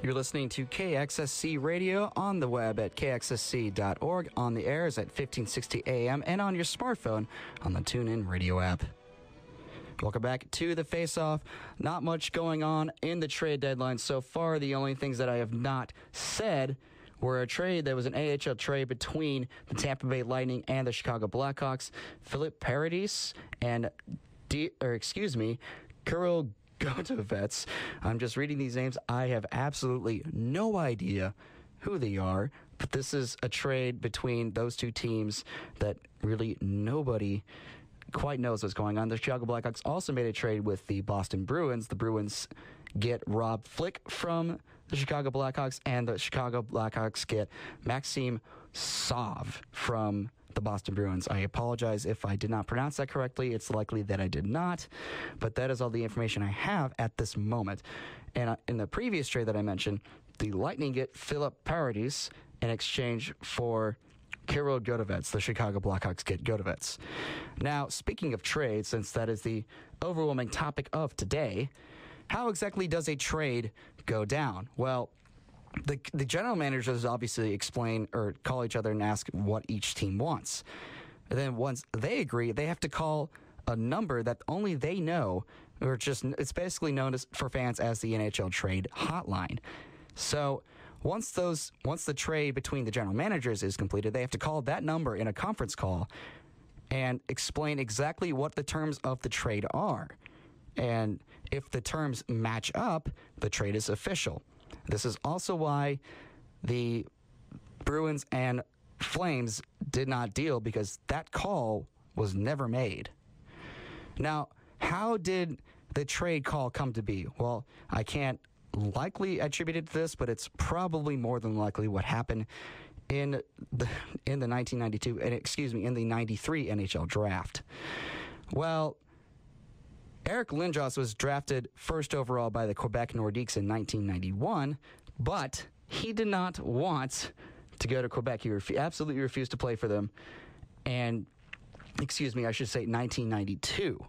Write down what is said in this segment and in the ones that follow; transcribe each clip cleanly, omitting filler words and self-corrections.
You're listening to KXSC Radio on the web at kxsc.org, on the airs at 1560 AM, and on your smartphone on the TuneIn Radio app. Welcome back to the Faceoff. Not much going on in the trade deadline so far. The only things that I have not said were a trade that was an AHL trade between the Tampa Bay Lightning and the Chicago Blackhawks. Philip Paradis and Kirill Gotovets. I'm just reading these names. I have absolutely no idea who they are, but this is a trade between those two teams that really nobody quite knows what's going on. The Chicago Blackhawks also made a trade with the Boston Bruins. The Bruins get Rob Flick from the Chicago Blackhawks, and the Chicago Blackhawks get Maxim Sov from the Boston Bruins. I apologize if I did not pronounce that correctly. It's likely that I did not, but that is all the information I have at this moment. And in the previous trade that I mentioned, the Lightning get Philip Paradis in exchange for Kirill Gotovets. The Chicago Blackhawks get Gotovets. Now, speaking of trade, since that is the overwhelming topic of today, how exactly does a trade go down? Well, the general managers obviously explain or call each other and ask what each team wants. And then once they agree, they have to call a number that only they know, or just it's basically known as for fans as the NHL Trade Hotline. So once the trade between the general managers is completed, they have to call that number in a conference call and explain exactly what the terms of the trade are. And if the terms match up, the trade is official. This is also why the Bruins and Flames did not deal, because that call was never made. Now, how did the trade call come to be? Well, I can't likely attribute it to this, but it's probably more than likely what happened in the 1992 and in the 93 NHL draft. Well, Eric Lindros was drafted first overall by the Quebec Nordiques in 1991, but he did not want to go to Quebec. He absolutely refused to play for them. And, I should say 1992.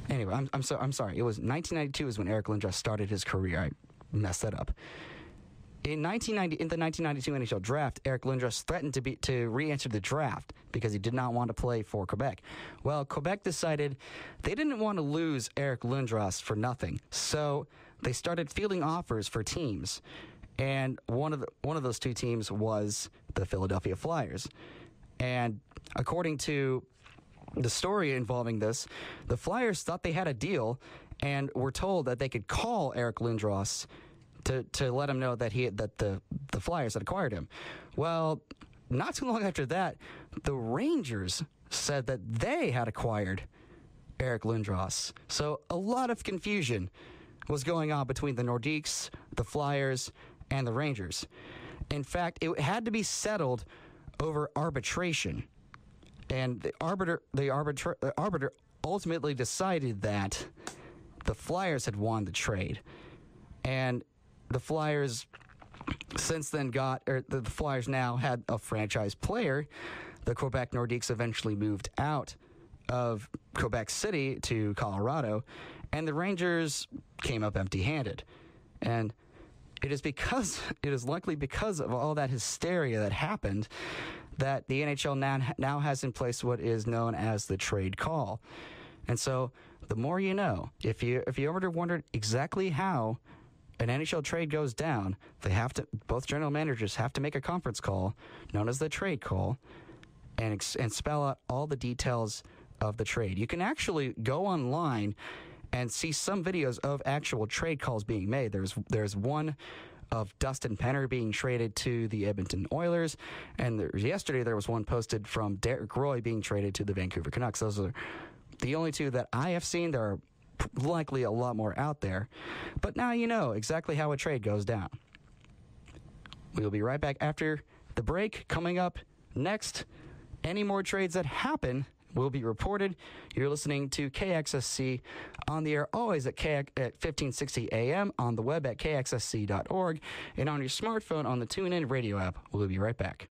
Anyway, I'm sorry. It was 1992 is when Eric Lindros started his career. I messed that up. In the 1992 NHL draft, Eric Lindros threatened to re-enter the draft because he did not want to play for Quebec. Well, Quebec decided they didn't want to lose Eric Lindros for nothing, so they started fielding offers for teams, and one of those two teams was the Philadelphia Flyers. And according to the story involving this, the Flyers thought they had a deal and were told that they could call Eric Lindros to let him know that the Flyers had acquired him. Well, not too long after that, the Rangers said that they had acquired Eric Lindros. So a lot of confusion was going on between the Nordiques, the Flyers, and the Rangers. In fact, it had to be settled over arbitration. And the arbiter ultimately decided that the Flyers had won the trade. And the Flyers since then the Flyers now had a franchise player. The Quebec Nordiques eventually moved out of Quebec City to Colorado, and the Rangers came up empty-handed. And it is likely because of all that hysteria that happened that the NHL now has in place what is known as the trade call. And so the more you know. If you ever wondered exactly how an NHL trade goes down, both general managers have to make a conference call known as the trade call and spell out all the details of the trade. You can actually go online and see some videos of actual trade calls being made. There's one of Dustin Penner being traded to the Edmonton Oilers, and yesterday there was one posted from Derek Roy being traded to the Vancouver Canucks. Those are the only two that I have seen. There are likely a lot more out there, but now you know exactly how a trade goes down. We'll be right back after the break. Coming up next, any more trades that happen will be reported. You're listening to KXSC on the air, always at 1560 AM, on the web at kxsc.org, and on your smartphone on the TuneIn Radio app. We'll be right back.